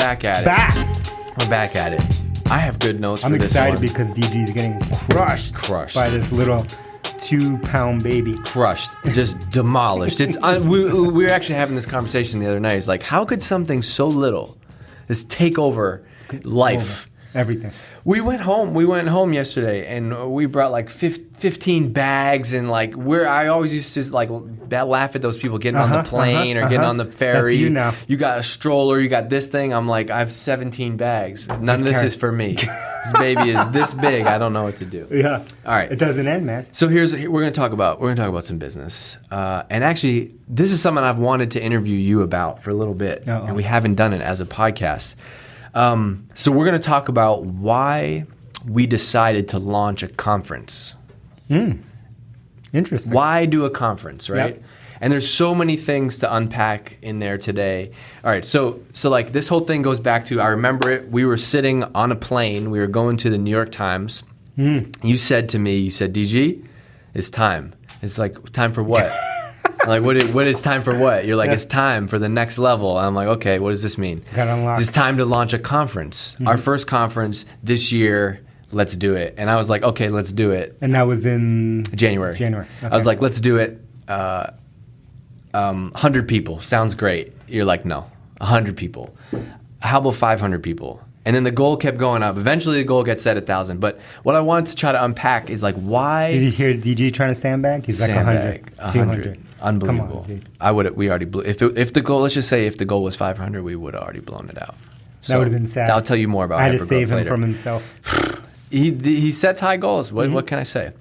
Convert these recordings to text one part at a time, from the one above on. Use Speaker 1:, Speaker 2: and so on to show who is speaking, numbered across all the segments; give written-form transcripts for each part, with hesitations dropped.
Speaker 1: back at it. We're back at it. I have good notes for this one.
Speaker 2: I'm excited because DG's getting crushed by this little 2-pound baby.
Speaker 1: Crushed. Just demolished. We were actually having this conversation the other night. It's like, how could something so little just take over life?
Speaker 2: Everything.
Speaker 1: We went home yesterday, and we brought like 15 bags, and like I always used to like laugh at those people getting on the plane or getting on the ferry.
Speaker 2: That's you now.
Speaker 1: You got a stroller, you got this thing. I'm like, I have 17 bags. None of this is for me. This baby is this big. I don't know what to do.
Speaker 2: Yeah.
Speaker 1: All right.
Speaker 2: It doesn't end, man.
Speaker 1: So we're gonna talk about some business, and actually, this is something I've wanted to interview you about for a little bit, and we haven't done it as a podcast. So we're going to talk about why we decided to launch a conference.
Speaker 2: Interesting.
Speaker 1: Why do a conference, right?
Speaker 2: Yep.
Speaker 1: And there's so many things to unpack in there today. All right, so like this whole thing goes back to, I remember it, we were sitting on a plane, we were going to the New York Times. You said to me, DG, it's time. It's like, time for what? I'm like, what is time for what? You're like, it's time for the next level. I'm like, okay, what does this mean? It's time to launch a conference. Our first conference this year, let's do it. And I was like, okay, let's do it.
Speaker 2: And that was in?
Speaker 1: January.
Speaker 2: Okay.
Speaker 1: I was like, let's do it. 100 people. Sounds great. You're like, no, 100 people. How about 500 people? And then the goal kept going up. Eventually, the goal gets set at 1,000. But what I wanted to try to unpack is like, why?
Speaker 2: Did you hear DG trying to sandbag? He's like 100, 200.
Speaker 1: Unbelievable.
Speaker 2: Come on,
Speaker 1: I would. We already blew. If the goal, let's just say, if the goal was 500, we would have already blown it out. So
Speaker 2: that would have been sad.
Speaker 1: I'll tell you more about.
Speaker 2: I had to save him from himself.
Speaker 1: He sets high goals. What can I say?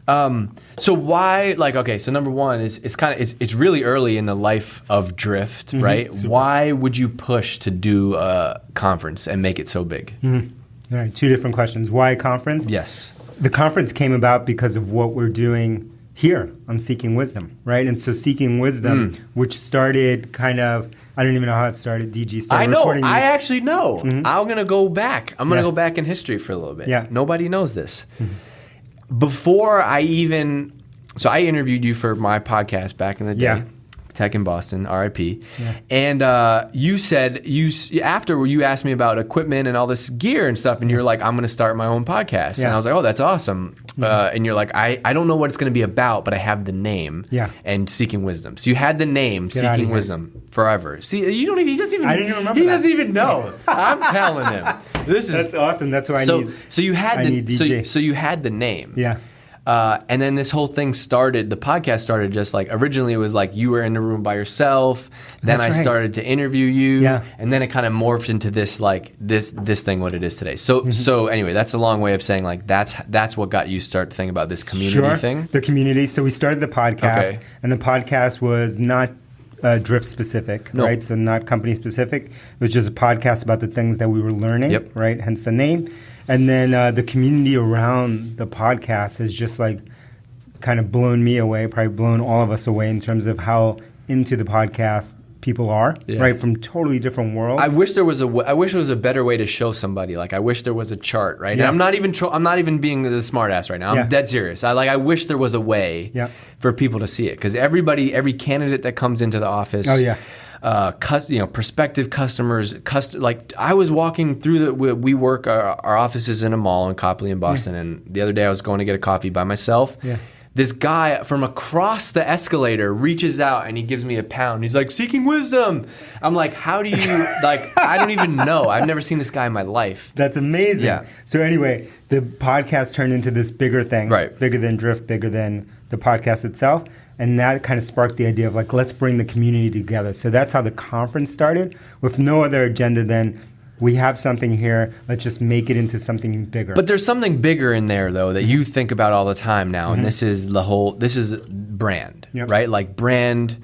Speaker 1: So why? Like, okay. So number one is it's really early in the life of Drift, right? Super. Why would you push to do a conference and make it so big?
Speaker 2: All right. 2 different questions. Why a conference?
Speaker 1: Yes.
Speaker 2: The conference came about because of what we're doing here on Seeking Wisdom, right? And so Seeking Wisdom, which started kind of, I don't even know how it started. DG started recording these.
Speaker 1: I actually know. I'm going to go back. I'm going to go back in history for a little bit.
Speaker 2: Yeah.
Speaker 1: Nobody knows this. Before I interviewed you for my podcast back in the day.
Speaker 2: Yeah.
Speaker 1: Tech in Boston, RIP. Yeah. And you said, after you asked me about equipment and all this gear and stuff, and you're like, I'm going to start my own podcast. Yeah. And I was like, oh, that's awesome. And you're like, I don't know what it's going to be about, but I have the name and Seeking Wisdom. So you had the name Seeking Wisdom forever. See, he doesn't even.
Speaker 2: I didn't even remember
Speaker 1: He doesn't even know. I'm telling him.
Speaker 2: That's awesome. That's why I need.
Speaker 1: So you had
Speaker 2: so
Speaker 1: you had the name.
Speaker 2: Yeah.
Speaker 1: And then this whole thing started, the podcast started just like, originally it was like you were in the room by yourself. Then I started to interview you. Yeah. And then it kind of morphed into this, like this thing, what it is today. So anyway, that's a long way of saying like, that's what got you start to think about this community thing.
Speaker 2: The community. So we started the podcast and the podcast was not Drift specific, right? So not company specific. It was just a podcast about the things that we were learning, right? Hence the name. And then the community around the podcast has just like kind of blown me away, probably blown all of us away in terms of how into the podcast people are, right? From totally different worlds.
Speaker 1: I wish there was a better way to show somebody. Like I wish there was a chart, right? Yeah. And I'm not even being the smart ass right now. I'm dead serious. I wish there was a way for people to see it, because every candidate that comes into the office. Oh yeah. Prospective customers, like I was walking through we work our offices in a mall in Copley in Boston, and the other day I was going to get a coffee by myself. Yeah. This guy from across the escalator reaches out and he gives me a pound. He's like, Seeking Wisdom. I'm like, how do you, like, I don't even know. I've never seen this guy in my life.
Speaker 2: That's amazing.
Speaker 1: Yeah.
Speaker 2: So anyway, the podcast turned into this bigger thing,
Speaker 1: right? Bigger
Speaker 2: than Drift, bigger than the podcast itself. And that kind of sparked the idea of like, let's bring the community together. So that's how the conference started, with no other agenda than we have something here, let's just make it into something bigger.
Speaker 1: But there's something bigger in there, though, that you think about all the time now, and this is brand, right? Like brand,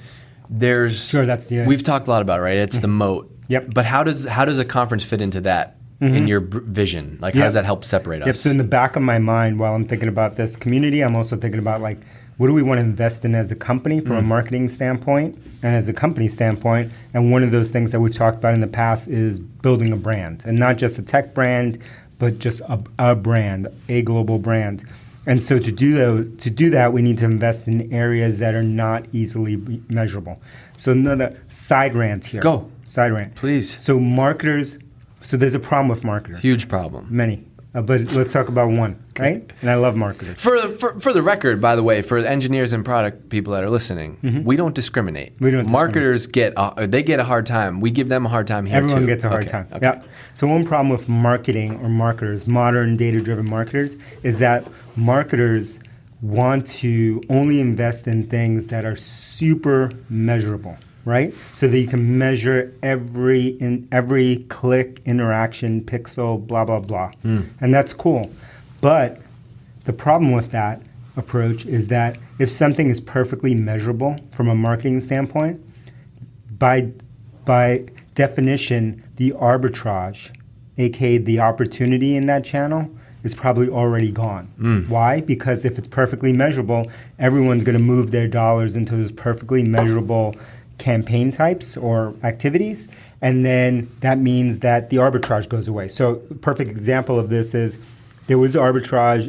Speaker 1: we've talked a lot about it, right? It's the moat. Yep. But how does a conference fit into that in your vision? Like, how does that help separate us?
Speaker 2: Yep. So in the back of my mind, while I'm thinking about this community, I'm also thinking about like, what do we want to invest in as a company from a marketing standpoint and as a company standpoint? And one of those things that we've talked about in the past is building a brand, and not just a tech brand, but just a brand, a global brand. And so to do that, we need to invest in areas that are not easily measurable. So another side rant here.
Speaker 1: Go.
Speaker 2: Side rant.
Speaker 1: Please.
Speaker 2: So marketers, so there's a problem with marketers.
Speaker 1: Huge problem.
Speaker 2: Many. But let's talk about one, right? And I love marketers.
Speaker 1: For the record, by the way, for engineers and product people that are listening, we don't discriminate. Marketers get a hard time. We give them a hard time here too.
Speaker 2: Everyone gets a hard time. Okay. Yeah. So one problem with marketing or marketers, modern data-driven marketers, is that marketers want to only invest in things that are super measurable, right? So that you can measure every click, interaction, pixel, blah, blah, blah. And that's cool. But the problem with that approach is that if something is perfectly measurable from a marketing standpoint, by definition, the arbitrage, aka the opportunity in that channel, is probably already gone. Why? Because if it's perfectly measurable, everyone's going to move their dollars into those perfectly measurable campaign types or activities, and then that means that the arbitrage goes away. So a perfect example of this is there was arbitrage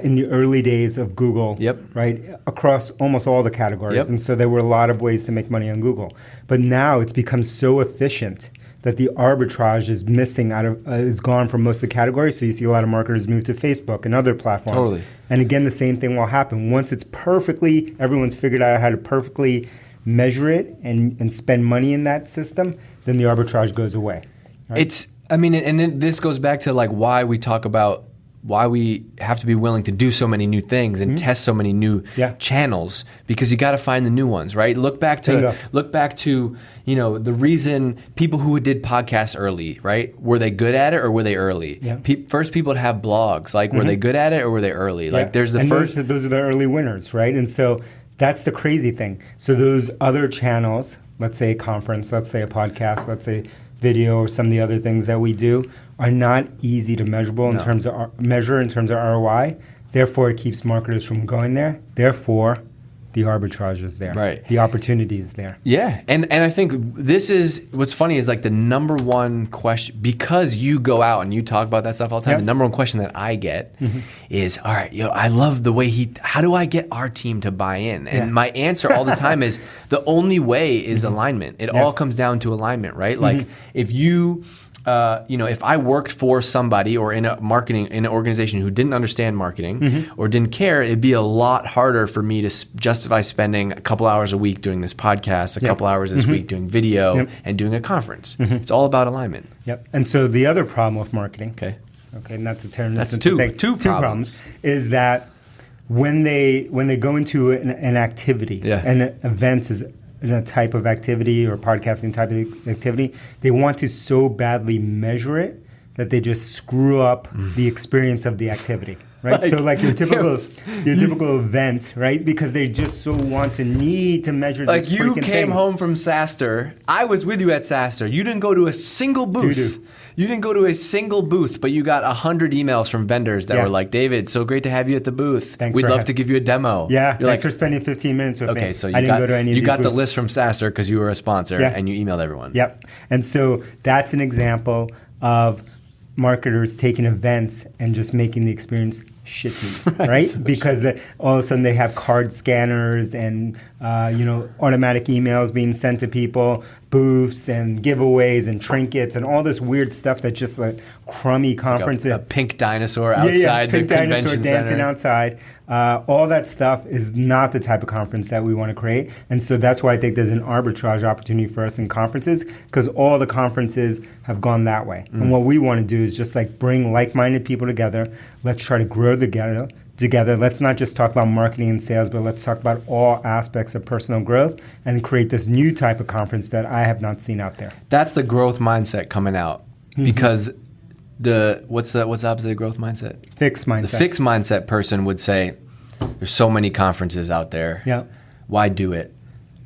Speaker 2: in the early days of Google, right, across almost all the categories. And so there were a lot of ways to make money on Google. But now it's become so efficient that the arbitrage is missing is gone from most of the categories. So you see a lot of marketers move to Facebook and other platforms.
Speaker 1: Totally.
Speaker 2: And again, the same thing will happen. Once it's everyone's figured out how to perfectly measure it and spend money in that system, then the arbitrage goes away. Right?
Speaker 1: This goes back to like why we talk about why we have to be willing to do so many new things and test so many new channels, because you got to find the new ones, right? Look back to the reason people who did podcasts early, right? Were they good at it or were they early? First people to have blogs, like were they good at it or were they early? Like there's the first.
Speaker 2: Those are the early winners, right? And so that's the crazy thing. So those other channels, let's say a conference, let's say a podcast, let's say video, or some of the other things that we do, are not easy to measurable in terms of ROI. Therefore, it keeps marketers from going there. Therefore, the arbitrage is there.
Speaker 1: Right.
Speaker 2: The opportunity is there.
Speaker 1: Yeah. And I think this is, what's funny is like the number one question, because you go out and you talk about that stuff all the time, the number one question that I get is, all right, I love the way how do I get our team to buy in? And my answer all the time is the only way is alignment. It all comes down to alignment, right? Like if you... if I worked for somebody or in an organization who didn't understand marketing or didn't care, it'd be a lot harder for me to justify spending a couple hours a week doing this podcast, a couple hours this week doing video and doing a conference. It's all about alignment.
Speaker 2: And so the other problem with marketing, not to turn this into two problems, is that when they go into an activity, an event is in a type of activity or podcasting type of activity, they want to so badly measure it that they just screw up the experience of the activity, right? So like your typical event, right? Because they just so need to measure this freaking thing. Like you came
Speaker 1: home from SaaStr. I was with you at SaaStr. You didn't go to a single booth. You didn't go to a single booth, but you got 100 emails from vendors that were like, David, so great to have you at the booth. We'd love to give you a demo.
Speaker 2: Thanks for spending 15 minutes with me.
Speaker 1: Okay, so
Speaker 2: I didn't go to any of these
Speaker 1: got
Speaker 2: booths.
Speaker 1: the list from SaaStr because you were a sponsor and you emailed everyone.
Speaker 2: And so that's an example of marketers taking events and just making the experience shitty, right? So because all of a sudden they have card scanners and automatic emails being sent to people, booths and giveaways and trinkets and all this weird stuff that's just like crummy conferences.
Speaker 1: Like a pink dinosaur outside the convention center.
Speaker 2: Dancing outside. All that stuff is not the type of conference that we want to create. And so that's why I think there's an arbitrage opportunity for us in conferences, because all the conferences have gone that way. And what we want to do is just like bring like-minded people together. Let's try to grow together. Let's not just talk about marketing and sales, but let's talk about all aspects of personal growth and create this new type of conference that I have not seen out there.
Speaker 1: That's the growth mindset coming out, because what's the opposite of growth mindset?
Speaker 2: Fixed mindset.
Speaker 1: The fixed mindset person would say, there's so many conferences out there. Why do it?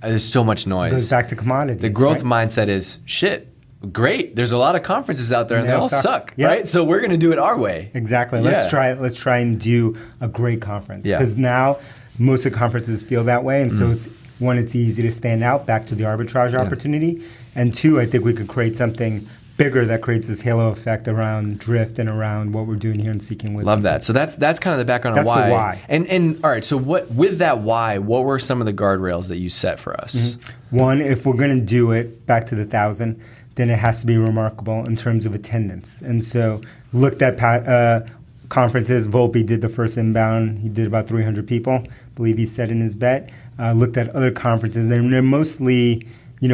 Speaker 1: There's so much noise.
Speaker 2: It goes back to commodities.
Speaker 1: The growth mindset is, shit, great. There's a lot of conferences out there and they all suck, right? So we're going to do it our way.
Speaker 2: Exactly. Let's try and do a great conference. Because now most of the conferences feel that way. And so it's easy to stand out, back to the arbitrage opportunity. And two, I think we could create something bigger that creates this halo effect around Drift and around what we're doing here in Seeking Wisdom.
Speaker 1: Love that. So that's kind of the background of why.
Speaker 2: The why.
Speaker 1: And all right, so with that why, what were some of the guardrails that you set for us?
Speaker 2: Mm-hmm. One, if we're going to do it back to the 1,000, then it has to be remarkable in terms of attendance. And so looked at conferences. Volpe did the first inbound. He did about 300 people. I believe he said in his bet. Looked at other conferences. And they're mostly,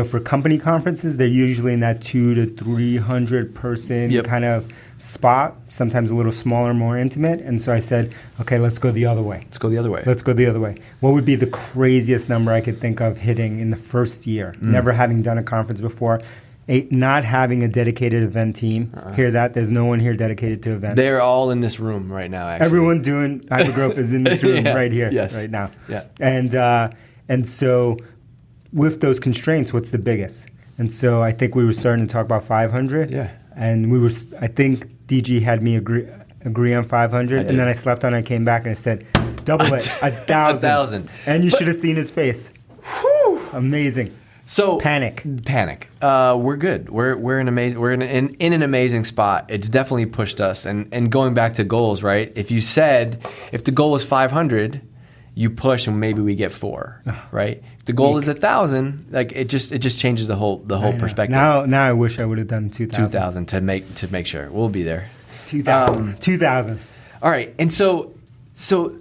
Speaker 2: for company conferences, they're usually in that 200 to 300 person kind of spot, sometimes a little smaller, more intimate. And so I said, okay, let's go the other way.
Speaker 1: Let's go the other way.
Speaker 2: What would be the craziest number I could think of hitting in the first year? Never having done a conference before. Not having a dedicated event team. Hear that? There's no one here dedicated to events.
Speaker 1: They're all in this room right now, actually.
Speaker 2: Everyone doing Hypergrowth is in this room right here, right now.
Speaker 1: Yeah.
Speaker 2: And so with those constraints, what's the biggest? And so I think we were starting to talk about 500.
Speaker 1: Yeah.
Speaker 2: And I think DG had me agree on 500. And then I slept on it, I came back and I said, double it, 1,000.
Speaker 1: 1,000.
Speaker 2: And you should have seen his face. Whew, amazing.
Speaker 1: So
Speaker 2: panic.
Speaker 1: We're good. We're in an amazing spot. It's definitely pushed us. And going back to goals, right? If the goal is 500, you push and maybe we get 4, right? If the goal is 1,000, like it just changes the whole perspective.
Speaker 2: Now I wish I would have done 2,000.
Speaker 1: 2,000 to make sure we'll be there.
Speaker 2: 2,000. 2,000.
Speaker 1: All right, and so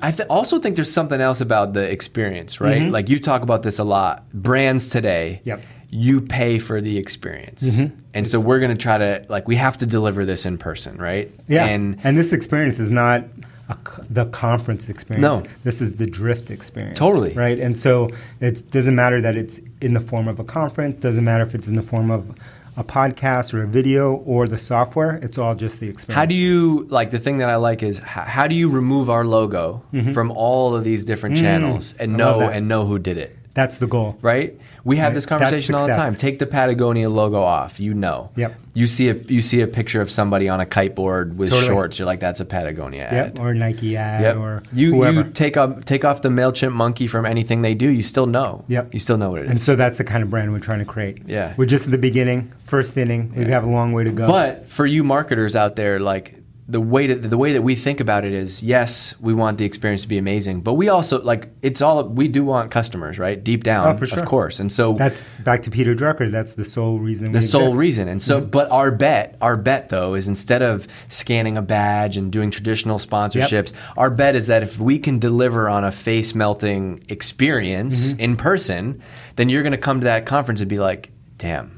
Speaker 1: I also think there's something else about the experience, right? Mm-hmm. Like you talk about this a lot. Brands today, you pay for the experience. Mm-hmm. And so we're going to try to, we have to deliver this in person, right?
Speaker 2: Yeah, and this experience is not the conference experience.
Speaker 1: No.
Speaker 2: This is the Drift experience.
Speaker 1: Totally.
Speaker 2: Right? And so it doesn't matter that it's in the form of a conference, doesn't matter if it's in the form of a podcast or a video or the software, it's all just the experience.
Speaker 1: How do you, the thing that I like is, how do you remove our logo from all of these different channels and know who did it?
Speaker 2: That's the goal.
Speaker 1: Right? We have this conversation all the time. Take the Patagonia logo off.
Speaker 2: Yep.
Speaker 1: You see a picture of somebody on a kiteboard with shorts. You're like, that's a Patagonia ad.
Speaker 2: Yep. Or a Nike ad or whoever.
Speaker 1: You take off the MailChimp monkey from anything they do, you still know.
Speaker 2: Yep.
Speaker 1: You still know what it is.
Speaker 2: And so that's the kind of brand we're trying to create.
Speaker 1: Yeah.
Speaker 2: We're just at the beginning, first inning. We have a long way to go.
Speaker 1: But for you marketers out there, the way that we think about it is, yes, we want the experience to be amazing, but we also we do want customers, right? Deep down,
Speaker 2: for sure.
Speaker 1: Of course. And so
Speaker 2: that's back to Peter Drucker. That's the sole reason.
Speaker 1: And so, but our bet though is instead of scanning a badge and doing traditional sponsorships, our bet is that if we can deliver on a face melting experience in person, then you're going to come to that conference and be like, damn,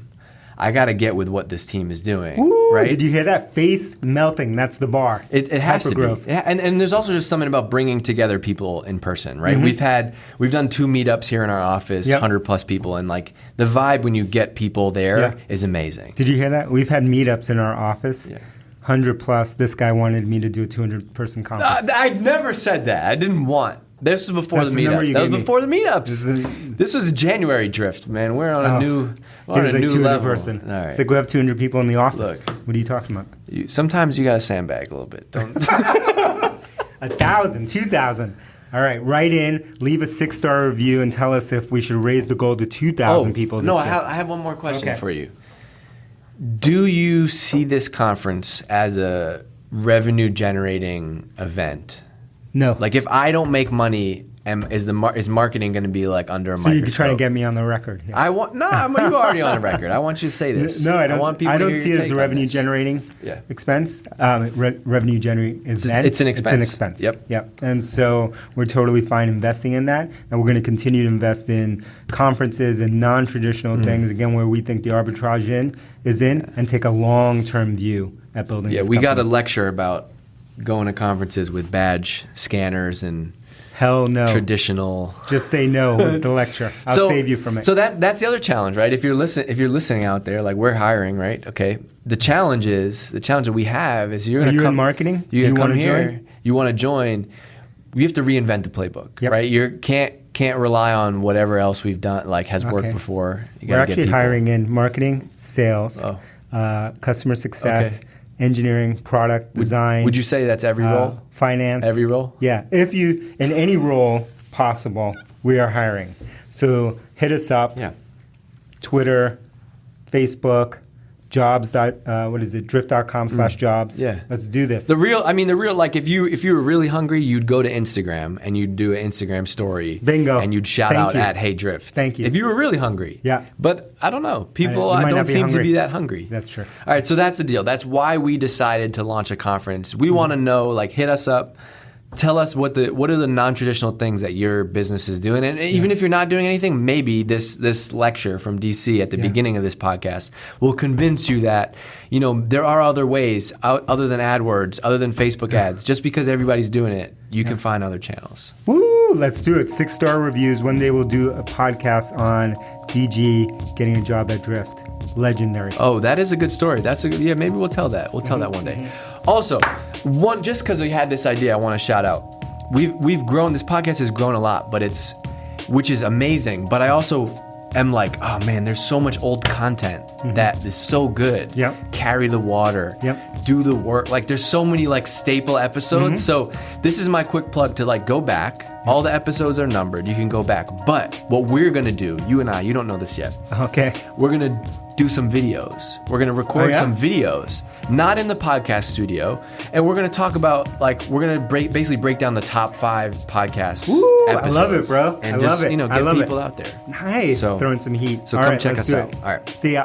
Speaker 1: I got to get with what this team is doing.
Speaker 2: Ooh,
Speaker 1: right?
Speaker 2: Did you hear that? Face melting. That's the bar.
Speaker 1: It has to be. Yeah, and there's also just something about bringing together people in person, right? Mm-hmm. We've done 2 meetups here in our office, 100 plus people, and the vibe when you get people there is amazing.
Speaker 2: Did you hear that? We've had meetups in our office. 100 plus. This guy wanted me to do a 200 person conference.
Speaker 1: I never said that. I didn't want. This was before the meetups. That was before the meetups. This was a January Drift, man. We're on a new level.
Speaker 2: Person.
Speaker 1: All right.
Speaker 2: It's like we have 200 people in the office.
Speaker 1: Look,
Speaker 2: what are you talking about?
Speaker 1: Sometimes you got to sandbag a little bit. Don't.
Speaker 2: 1,000, 2,000. All right, write in, leave a 6-star review, and tell us if we should raise the goal to 2,000 people this year.
Speaker 1: I have one more question for you. Do you see this conference as a revenue-generating event?
Speaker 2: No.
Speaker 1: If I don't make money, is marketing going to be under a microscope?
Speaker 2: So you're trying to get me on the record here.
Speaker 1: You're already on the record. I want you to say this.
Speaker 2: No, I don't.
Speaker 1: Want people
Speaker 2: I don't
Speaker 1: to
Speaker 2: see it as a revenue-generating expense. Revenue-generating event.
Speaker 1: It's an expense.
Speaker 2: It's an expense.
Speaker 1: Yep.
Speaker 2: And so we're totally fine investing in that, and we're going to continue to invest in conferences and non-traditional things. Again, where we think the arbitrage is in, and take a long-term view at building.
Speaker 1: Yeah,
Speaker 2: this
Speaker 1: we
Speaker 2: company.
Speaker 1: got a lecture about going to conferences with badge scanners and
Speaker 2: hell no
Speaker 1: traditional.
Speaker 2: Just say no was the lecture. I'll save you from it.
Speaker 1: So that's the other challenge, right? If you're listening out there, we're hiring, right? Okay. The challenge that we have is you're going to come
Speaker 2: in marketing.
Speaker 1: You come here. You want to join. We have to reinvent the playbook, right? You can't rely on whatever else we've done has worked before.
Speaker 2: We're actually hiring in marketing, sales, customer success. Engineering, product, design.
Speaker 1: Would you say that's every role?
Speaker 2: Finance.
Speaker 1: Every role?
Speaker 2: Yeah. If you, in any role possible, we are hiring. So hit us up.
Speaker 1: Yeah.
Speaker 2: Twitter, Facebook, drift.com/jobs.
Speaker 1: Yeah.
Speaker 2: Let's do this.
Speaker 1: The real, like if you were really hungry, you'd go to Instagram and you'd do an Instagram story.
Speaker 2: Bingo.
Speaker 1: And you'd shout out at Hey Drift.
Speaker 2: Thank you.
Speaker 1: If you were really hungry.
Speaker 2: Yeah.
Speaker 1: But I don't know. People don't seem to be that hungry.
Speaker 2: That's true.
Speaker 1: All right. So that's the deal. That's why we decided to launch a conference. We want to know, like, hit us up. Tell us what are the non-traditional things that your business is doing, and even if you're not doing anything, maybe this lecture from DC at the beginning of this podcast will convince you that there are other ways other than AdWords, other than Facebook ads. Just because everybody's doing it, you can find other channels.
Speaker 2: Woo! Let's do it. 6-star reviews. One day we'll do a podcast on DG getting a job at Drift. Legendary.
Speaker 1: Oh, that is a good story. Maybe we'll tell that. We'll tell that one day. Also, just because we had this idea, I want to shout out. We've grown. This podcast has grown a lot, which is amazing. But I also am like, oh man, there's so much old content that is so good.
Speaker 2: Yep.
Speaker 1: Carry the water. Yep. Do the work. Like there's so many like staple episodes. So this is my quick plug to like go back. All the episodes are numbered. You can go back. But what we're gonna do, you and I, you don't know this yet.
Speaker 2: Okay.
Speaker 1: We're gonna do some videos. We're gonna record some videos, not in the podcast studio, and we're gonna talk about we're gonna basically break down the top 5 podcast episodes.
Speaker 2: I love it, bro.
Speaker 1: And get people out there.
Speaker 2: Nice.
Speaker 1: So,
Speaker 2: throwing some heat.
Speaker 1: So come check us out. All right.
Speaker 2: See ya.